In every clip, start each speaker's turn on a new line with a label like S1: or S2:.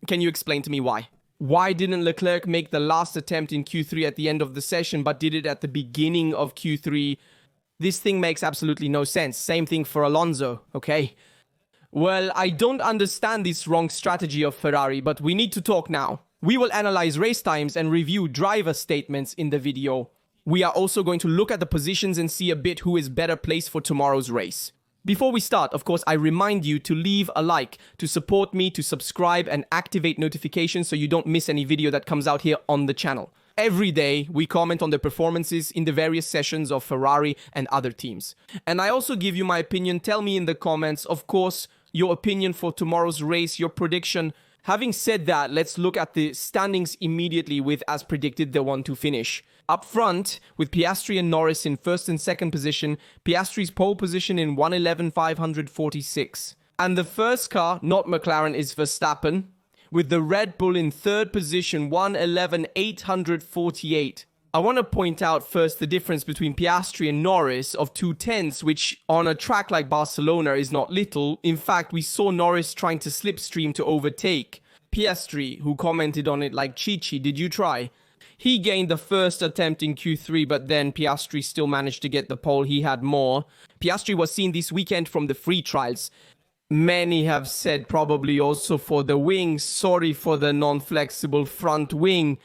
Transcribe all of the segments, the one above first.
S1: Can you explain to me why? Why didn't Leclerc make the last attempt in Q3 at the end of the session, but did it at the beginning of Q3? This thing makes absolutely no sense. Same thing for Alonso, okay? Well, I don't understand this wrong strategy of Ferrari, but we need to talk now. We will analyze race times and review driver statements in the video. We are also going to look at the positions and see a bit who is better placed for tomorrow's race. Before we start, of course, I remind you to leave a like, to support me, to subscribe and activate notifications so you don't miss any video that comes out here on the channel. Every day, we comment on the performances in the various sessions of Ferrari and other teams. And I also give you my opinion. Tell me in the comments, of course, your opinion for tomorrow's race, your prediction. Having said that, let's look at the standings immediately with, as predicted, the 1-2 finish. Up front, with Piastri and Norris in first and second position, Piastri's pole position in 1:11.546. And the first car, not McLaren, is Verstappen, with the Red Bull in third position, 1:11.848. I want to point out first the difference between Piastri and Norris of 2/10, which on a track like Barcelona is not little. In fact, we saw Norris trying to slipstream to overtake. Piastri, who commented on it like Chichi, did you try? He gained the first attempt in Q3, but then Piastri still managed to get the pole. He had more. Piastri was seen this weekend from the free trials. Many have said probably also for the wing, sorry for the non-flexible front wing,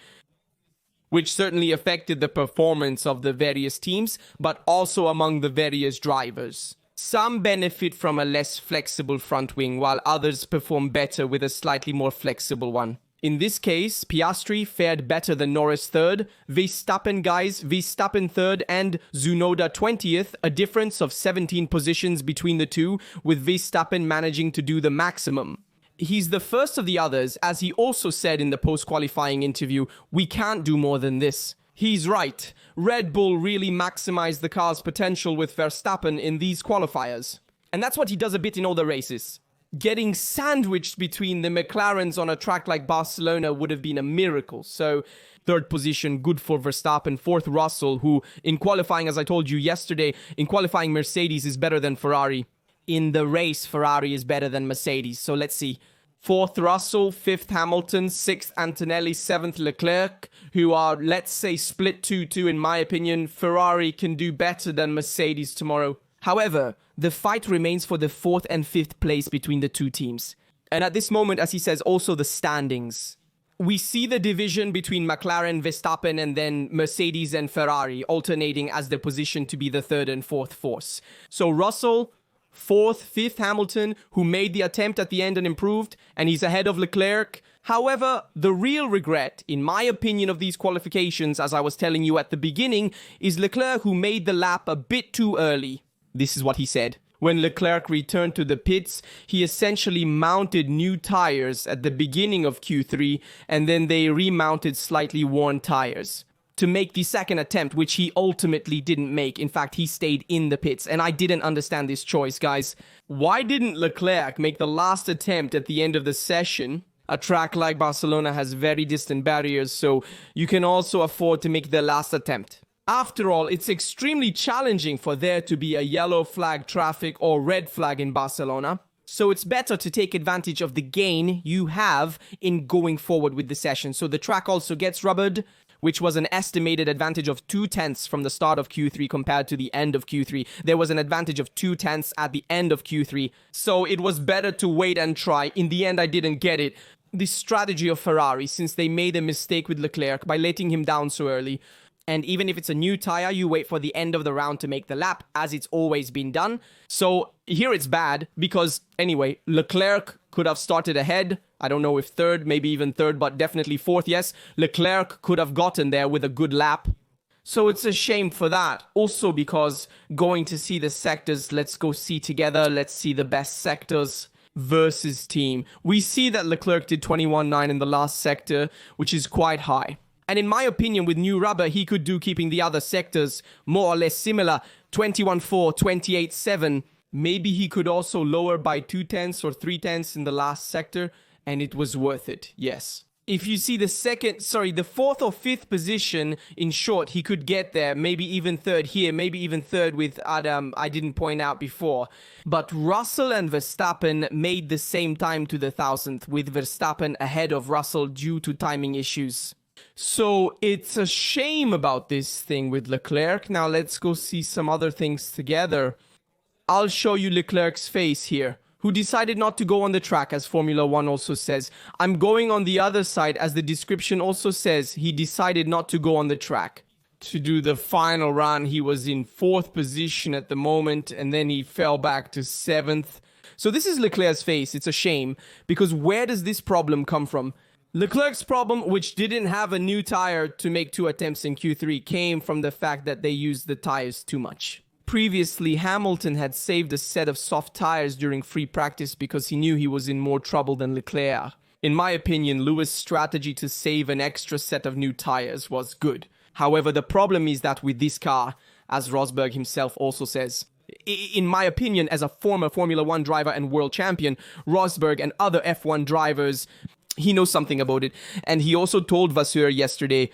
S1: which certainly affected the performance of the various teams, but also among the various drivers. Some benefit from a less flexible front wing, while others perform better with a slightly more flexible one. In this case, Piastri fared better than Norris third, Verstappen third, and Tsunoda 20th, a difference of 17 positions between the two, with Verstappen managing to do the maximum. He's the first of the others, as he also said in the post-qualifying interview, we can't do more than this. He's right. Red Bull really maximized the car's potential with Verstappen in these qualifiers. And that's what he does a bit in all the races. Getting sandwiched between the McLarens on a track like Barcelona would have been a miracle. So, third position, good for Verstappen. Fourth, Russell, who in qualifying, as I told you yesterday, in qualifying Mercedes is better than Ferrari. In the race, Ferrari is better than Mercedes. So let's see. Fourth, Russell. Fifth, Hamilton. Sixth, Antonelli. Seventh, Leclerc, who are, let's say, split 2-2 in my opinion. Ferrari can do better than Mercedes tomorrow. However, the fight remains for the fourth and fifth place between the two teams. And at this moment, as he says, also the standings. We see the division between McLaren, Verstappen, and then Mercedes and Ferrari alternating as the position to be the third and fourth force. So Russell, fourth, fifth, Hamilton, who made the attempt at the end and improved, and he's ahead of Leclerc. However, the real regret, in my opinion, of these qualifications, as I was telling you at the beginning, is Leclerc, who made the lap a bit too early. This is what he said. When Leclerc returned to the pits, he essentially mounted new tires at the beginning of Q3, and then they remounted slightly worn tires to make the second attempt, which he ultimately didn't make. In fact, he stayed in the pits, and I didn't understand this choice, guys. Why didn't Leclerc make the last attempt at the end of the session? A track like Barcelona has very distant barriers, so you can also afford to make the last attempt. After all, it's extremely challenging for there to be a yellow flag traffic or red flag in Barcelona. So it's better to take advantage of the gain you have in going forward with the session. So the track also gets rubbered, which was an estimated advantage of 0.2 from the start of Q3 compared to the end of Q3. There was an advantage of 0.2 at the end of Q3. So it was better to wait and try. In the end, I didn't get it. The strategy of Ferrari, since they made a mistake with Leclerc by letting him down so early. And even if it's a new tire, you wait for the end of the round to make the lap, as it's always been done. So here it's bad, because anyway, Leclerc could have started ahead. I don't know if third, maybe even third, but definitely fourth, yes. Leclerc could have gotten there with a good lap. So it's a shame for that. Also because going to see the sectors, let's go see together. Let's see the best sectors versus team. We see that Leclerc did 21.9 in the last sector, which is quite high. And in my opinion, with new rubber, he could do keeping the other sectors more or less similar. 21.4, 28.7. Maybe he could also lower by 0.2 or 0.3 in the last sector, and it was worth it, yes. If you see the fourth or fifth position, in short, he could get there, maybe even third here, maybe even third with Adam, I didn't point out before. But Russell and Verstappen made the same time to the 1000th, with Verstappen ahead of Russell due to timing issues. So it's a shame about this thing with Leclerc. Now let's go see some other things together. I'll show you Leclerc's face here, who decided not to go on the track, as Formula 1 also says. I'm going on the other side, as the description also says. He decided not to go on the track. To do the final run, he was in 4th position at the moment, and then he fell back to 7th. So this is Leclerc's face. It's a shame, because where does this problem come from? Leclerc's problem, which didn't have a new tire to make 2 attempts in Q3, came from the fact that they used the tires too much. Previously, Hamilton had saved a set of soft tires during free practice because he knew he was in more trouble than Leclerc. In my opinion, Lewis' strategy to save an extra set of new tires was good. However, the problem is that with this car, as Rosberg himself also says, in my opinion, as a former Formula 1 driver and world champion, Rosberg and other F1 drivers, he knows something about it. And he also told Vasseur yesterday,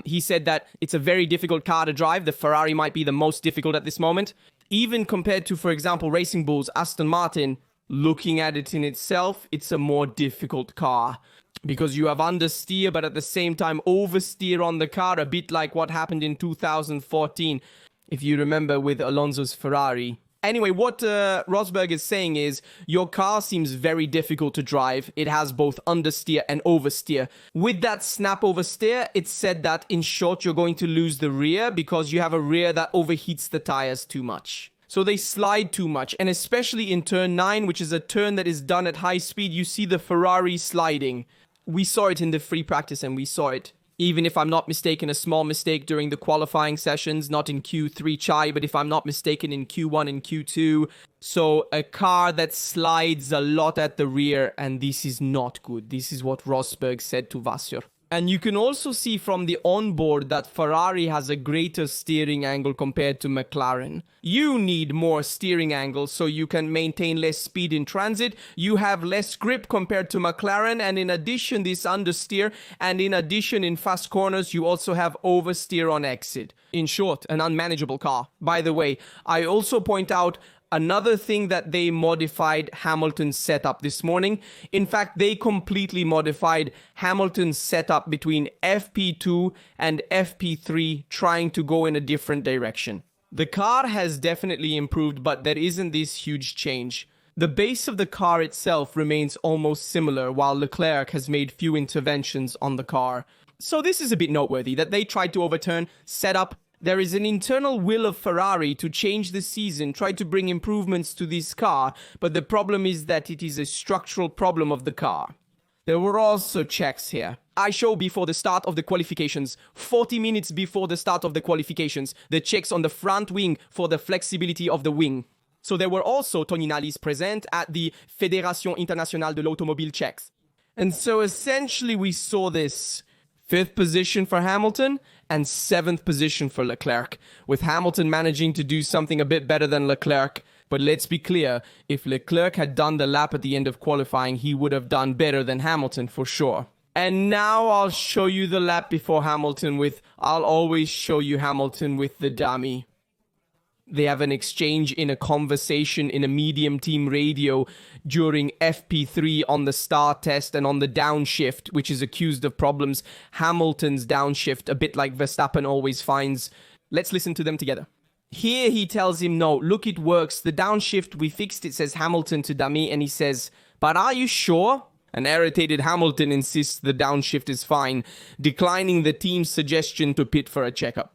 S1: he said that it's a very difficult car to drive. The Ferrari might be the most difficult at this moment. Even compared to, for example, Racing Bull's Aston Martin, looking at it in itself, it's a more difficult car. Because you have understeer, but at the same time oversteer on the car, a bit like what happened in 2014, if you remember, with Alonso's Ferrari. Anyway, what Rosberg is saying is, your car seems very difficult to drive. It has both understeer and oversteer. With that snap oversteer, it's said that, in short, you're going to lose the rear because you have a rear that overheats the tires too much. So they slide too much, and especially in turn 9, which is a turn that is done at high speed, you see the Ferrari sliding. We saw it in the free practice, and we saw it. Even if I'm not mistaken, a small mistake during the qualifying sessions, not in Q3 Chai, but if I'm not mistaken, in Q1 and Q2. So a car that slides a lot at the rear, and this is not good. This is what Rosberg said to Vasseur. And you can also see from the onboard that Ferrari has a greater steering angle compared to McLaren. You need more steering angle so you can maintain less speed in transit. You have less grip compared to McLaren, and in addition this understeer, and in addition in fast corners you also have oversteer on exit. In short, an unmanageable car. By the way, I also point out another thing that they modified Hamilton's setup this morning. In fact, they completely modified Hamilton's setup between FP2 and FP3, trying to go in a different direction. The car has definitely improved, but there isn't this huge change. The base of the car itself remains almost similar, while Leclerc has made few interventions on the car. So this is a bit noteworthy, that they tried to overturn setup. There is an internal will of Ferrari to change the season, try to bring improvements to this car, but the problem is that it is a structural problem of the car. There were also checks here. I show before the start of the qualifications, 40 minutes before the start of the qualifications, the checks on the front wing for the flexibility of the wing. So there were also Toninalis present at the Fédération Internationale de l'Automobile checks. And so essentially we saw this 5th position for Hamilton and 7th position for Leclerc, with Hamilton managing to do something a bit better than Leclerc. But let's be clear, if Leclerc had done the lap at the end of qualifying, he would have done better than Hamilton for sure. And now I'll show you the lap before Hamilton I'll always show you Hamilton with the dummy. They have an exchange in a conversation in a medium team radio during FP3 on the start test and on the downshift, which is accused of problems. Hamilton's downshift, a bit like Verstappen always finds. Let's listen to them together. Here he tells him, no, look, it works. The downshift, we fixed it, says Hamilton to dummy, and he says, but are you sure? An irritated Hamilton insists the downshift is fine, declining the team's suggestion to pit for a checkup.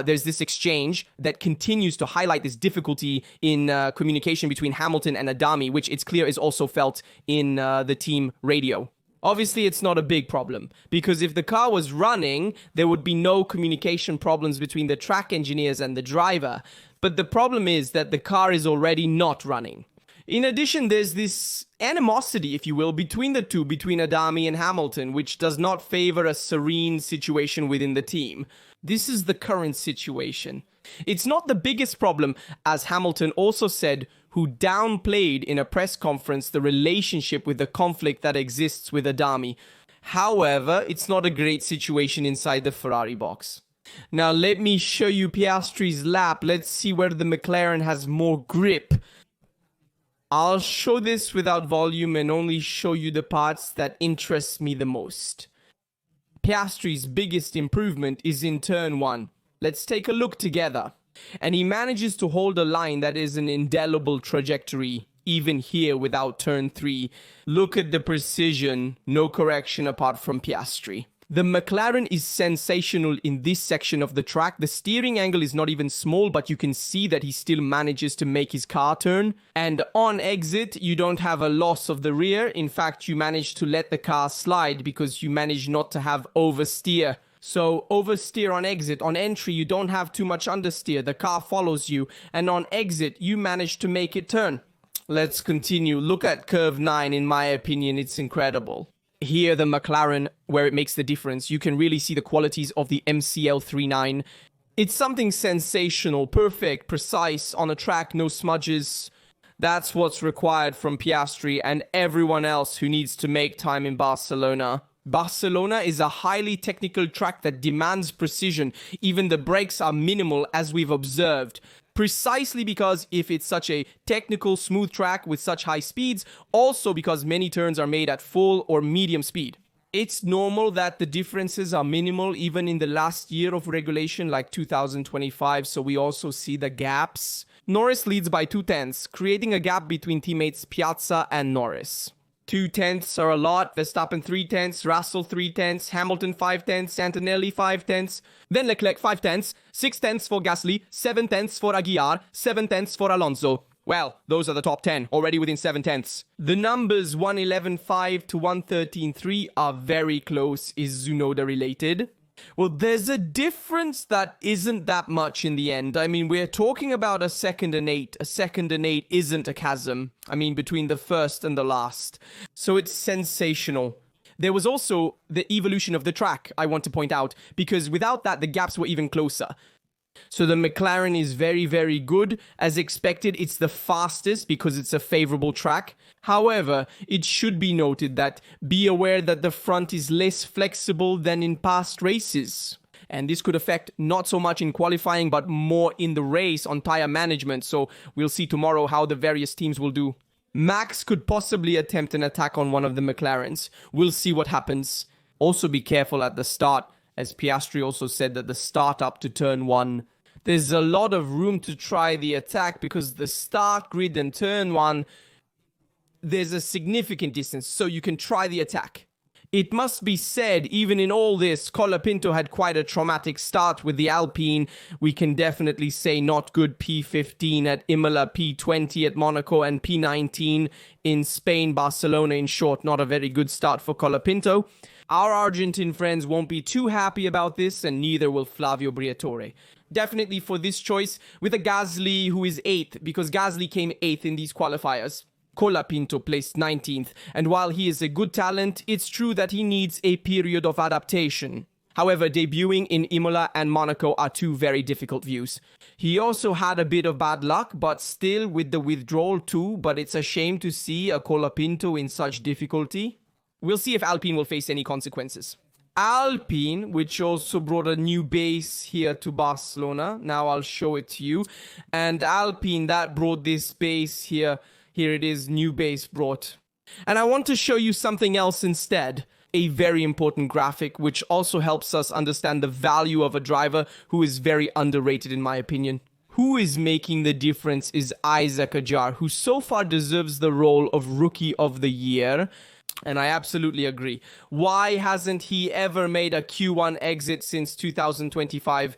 S1: There's this exchange that continues to highlight this difficulty in communication between Hamilton and Adami, which it's clear is also felt in the team radio. Obviously, it's not a big problem, because if the car was running, there would be no communication problems between the track engineers and the driver. But the problem is that the car is already not running. In addition, there's this animosity, if you will, between the two, between Adami and Hamilton, which does not favor a serene situation within the team. This is the current situation. It's not the biggest problem, as Hamilton also said, who downplayed in a press conference the relationship with the conflict that exists with Adami. However, it's not a great situation inside the Ferrari box. Now let me show you Piastri's lap. Let's see where the McLaren has more grip. I'll show this without volume and only show you the parts that interest me the most. Piastri's biggest improvement is in turn 1. Let's take a look together. And he manages to hold a line that is an indelible trajectory, even here without turn 3. Look at the precision, no correction apart from Piastri. The McLaren is sensational in this section of the track. The steering angle is not even small, but you can see that he still manages to make his car turn. And on exit, you don't have a loss of the rear. In fact, you manage to let the car slide because you manage not to have oversteer. So oversteer on exit. On entry, you don't have too much understeer. The car follows you. And on exit, you manage to make it turn. Let's continue. Look at curve 9. In my opinion, it's incredible. Here, the McLaren, where it makes the difference, you can really see the qualities of the MCL 39. It's something sensational, perfect, precise, on a track, no smudges. That's what's required from Piastri and everyone else who needs to make time in Barcelona. Barcelona is a highly technical track that demands precision. Even the brakes are minimal, as we've observed. Precisely because if it's such a technical, smooth track with such high speeds, also because many turns are made at full or medium speed. It's normal that the differences are minimal even in the last year of regulation, like 2025, so we also see the gaps. Norris leads by 0.2, creating a gap between teammates Piazza and Norris. 0.2 are a lot. Verstappen 0.3, Russell 0.3, Hamilton 0.5, Antonelli 0.5, then Leclerc 0.5, 0.6 for Gasly, 0.7 for Aguiar, 0.7 for Alonso. Well, those are the top 10, already within 0.7. The numbers 111.5 to 113.3 are very close. Is Tsunoda related? Well, there's a difference that isn't that much in the end. I mean, we're talking about a second and 8. A second and 8 isn't a chasm. I mean, between the first and the last. So it's sensational. There was also the evolution of the track, I want to point out, because without that, the gaps were even closer. So the McLaren is very, very good. As expected, it's the fastest because it's a favorable track. However, it should be noted that be aware that the front is less flexible than in past races. And this could affect not so much in qualifying, but more in the race on tire management. So we'll see tomorrow how the various teams will do. Max could possibly attempt an attack on one of the McLarens. We'll see what happens. Also be careful at the start, as Piastri also said that the start up to turn 1, there's a lot of room to try the attack because the start grid and turn 1, there's a significant distance, so you can try the attack. It must be said, even in all this, Colapinto had quite a traumatic start with the Alpine. We can definitely say not good P15 at Imola, P20 at Monaco, and P19 in Spain, Barcelona. In short, not a very good start for Colapinto. Our Argentine friends won't be too happy about this, and neither will Flavio Briatore. Definitely for this choice with a Gasly who is 8th, because Gasly came 8th in these qualifiers. Colapinto placed 19th, and while he is a good talent, it's true that he needs a period of adaptation. However, debuting in Imola and Monaco are two very difficult views. He also had a bit of bad luck, but still with the withdrawal too, but it's a shame to see a Colapinto in such difficulty. We'll see if Alpine will face any consequences. Alpine, which also brought a new base here to Barcelona. Now I'll show it to you. And Alpine, that brought this base here. Here it is, new base brought. And I want to show you something else instead. A very important graphic, which also helps us understand the value of a driver who is very underrated in my opinion. Who is making the difference is Isaac Ajar, who so far deserves the role of Rookie of the Year. And I absolutely agree. Why hasn't he ever made a Q1 exit since 2025?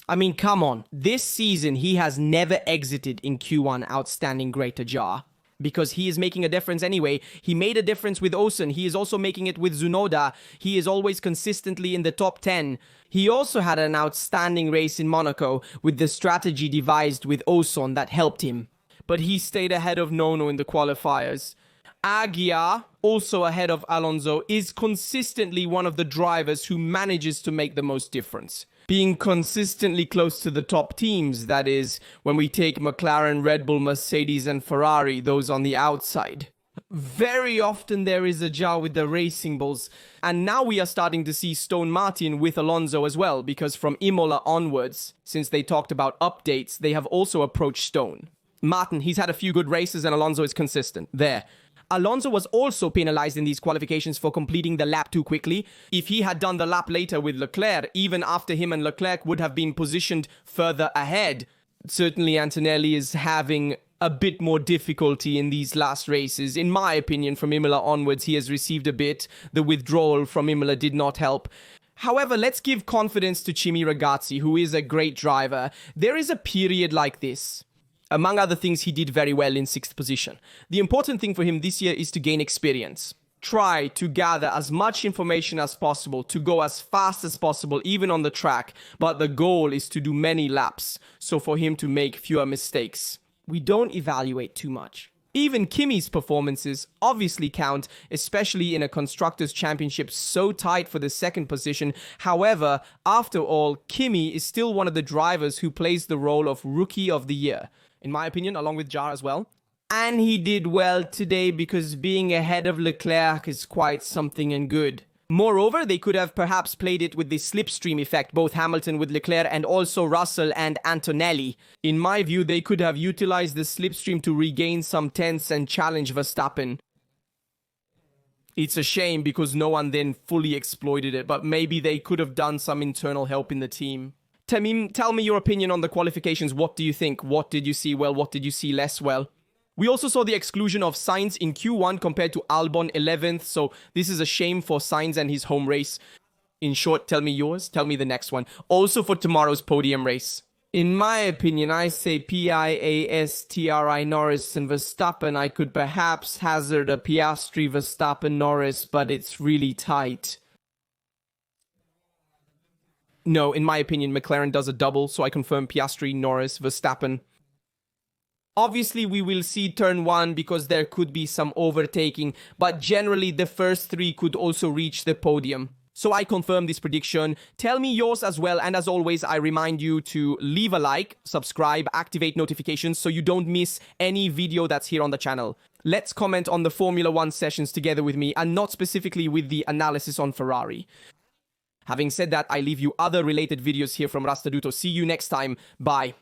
S1: I mean, come on. This season, he has never exited in Q1. Outstanding, great Ajar. Because he is making a difference anyway. He made a difference with Osen. He is also making it with Tsunoda. He is always consistently in the top 10. He also had an outstanding race in Monaco with the strategy devised with Oson that helped him. But he stayed ahead of Nono in the qualifiers. Aguiar, also ahead of Alonso, is consistently one of the drivers who manages to make the most difference. Being consistently close to the top teams, that is, when we take McLaren, Red Bull, Mercedes and Ferrari, those on the outside. Very often there is a jar with the racing bulls. And now we are starting to see Stone Martin with Alonso as well, because from Imola onwards, since they talked about updates, they have also approached Stone. Martin, he's had a few good races and Alonso is consistent. There. Alonso was also penalized in these qualifications for completing the lap too quickly. If he had done the lap later with Leclerc, even after him and Leclerc would have been positioned further ahead. Certainly Antonelli is having a bit more difficulty in these last races. In my opinion, from Imola onwards, he has received a bit. The withdrawal from Imola did not help. However, let's give confidence to Kimi Ragazzi, who is a great driver. There is a period like this. Among other things, he did very well in 6th position. The important thing for him this year is to gain experience. Try to gather as much information as possible, to go as fast as possible, even on the track. But the goal is to do many laps, so for him to make fewer mistakes. We don't evaluate too much. Even Kimi's performances obviously count, especially in a Constructors' Championship so tight for the 2nd position. However, after all, Kimi is still one of the drivers who plays the role of Rookie of the Year, in my opinion, along with Jar as well. And he did well today because being ahead of Leclerc is quite something and good. Moreover, they could have perhaps played it with the slipstream effect, both Hamilton with Leclerc and also Russell and Antonelli. In my view, they could have utilized the slipstream to regain some tenths and challenge Verstappen. It's a shame because no one then fully exploited it, but maybe they could have done some internal help in the team. Tamim, tell me your opinion on the qualifications. What do you think? What did you see well? What did you see less well? We also saw the exclusion of Sainz in Q1 compared to Albon 11th, so this is a shame for Sainz and his home race. In short, tell me yours, tell me the next one. Also for tomorrow's podium race. In my opinion, I say Piastri, Norris and Verstappen. I could perhaps hazard a Piastri, Verstappen, Norris, but it's really tight. No, in my opinion, McLaren does a double, so I confirm Piastri, Norris, Verstappen. Obviously, we will see turn 1 because there could be some overtaking, but generally the first 3 could also reach the podium. So I confirm this prediction. Tell me yours as well, and as always, I remind you to leave a like, subscribe, activate notifications so you don't miss any video that's here on the channel. Let's comment on the Formula 1 sessions together with me, and not specifically with the analysis on Ferrari. Having said that, I leave you other related videos here from Rastaduto. See you next time. Bye.